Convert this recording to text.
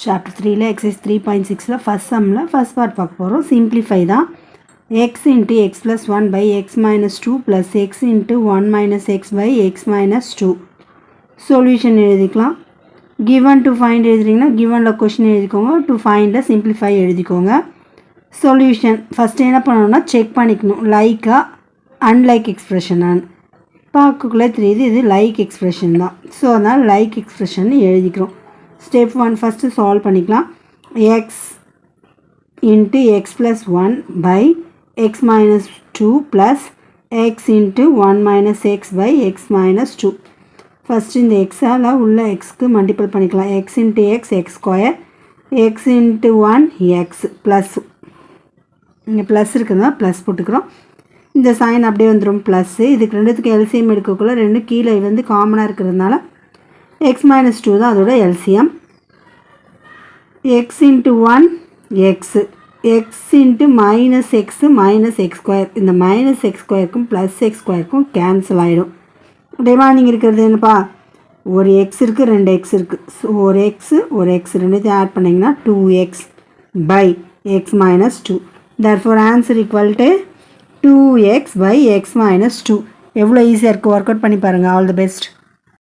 Chapter 3 exercise 3.6 first sum first part பார்க்க போறோம். Simplify தான். X into x plus 1 by x minus 2 plus x into 1 minus x by x minus 2. Solution எழுதிக்கலாம். Given to find எழுதுறீங்கன்னா givenல question எழுதிக்கோங்க. To find simplify எழுதிக்கோங்க. Solution first என்ன பண்ணணும்னா check பண்ணிக்கணும். like unlike expression பார்க்கக்குள்ள தெரியுது இது like expression தான். ஸோ அதனால் like expression எழுதிக்கிறோம். Step 1 first solve பண்ணிக்கலாம். x into x plus 1 by x minus 2 plus x into 1 minus x by x minus 2. First இந்த x ஆல உள்ள xக்கு மல்டிபிள் பண்ணிக்கலாம். x into x x square x into 1 x plus இங்கே plus இருக்குதுன்னா plus போட்டுக்கிறோம். இந்த sign அப்படியே வந்துடும் ப்ளஸ்ஸு. இதுக்கு ரெண்டுத்துக்கு எல்சிஎம் எடுக்கக்குள்ள ரெண்டு கீழே வந்து காமனாக இருக்கிறதுனால x minus 2 தான் அதோட LCM. x into 1 x x into minus x minus x square இந்த மைனஸ் எக்ஸ் ஸ்கொயருக்கும் ப்ளஸ் எக்ஸ் ஸ்கொயருக்கும் கேன்சல் ஆகிடும். ரிமைனிங் இருக்கிறது என்னப்பா ஒரு எக்ஸ் இருக்குது ரெண்டு எக்ஸ் இருக்குது. ஸோ ஒரு எக்ஸு ஒரு எக்ஸ் ரெண்டுத்தையும் ஆட் பண்ணிங்கன்னா 2x by x minus 2. therefore answer equal to 2x by x minus 2. எவ்வளோ ஈஸியாக இருக்குது ஒர்க் அவுட் பண்ணி பாருங்கள். All the best.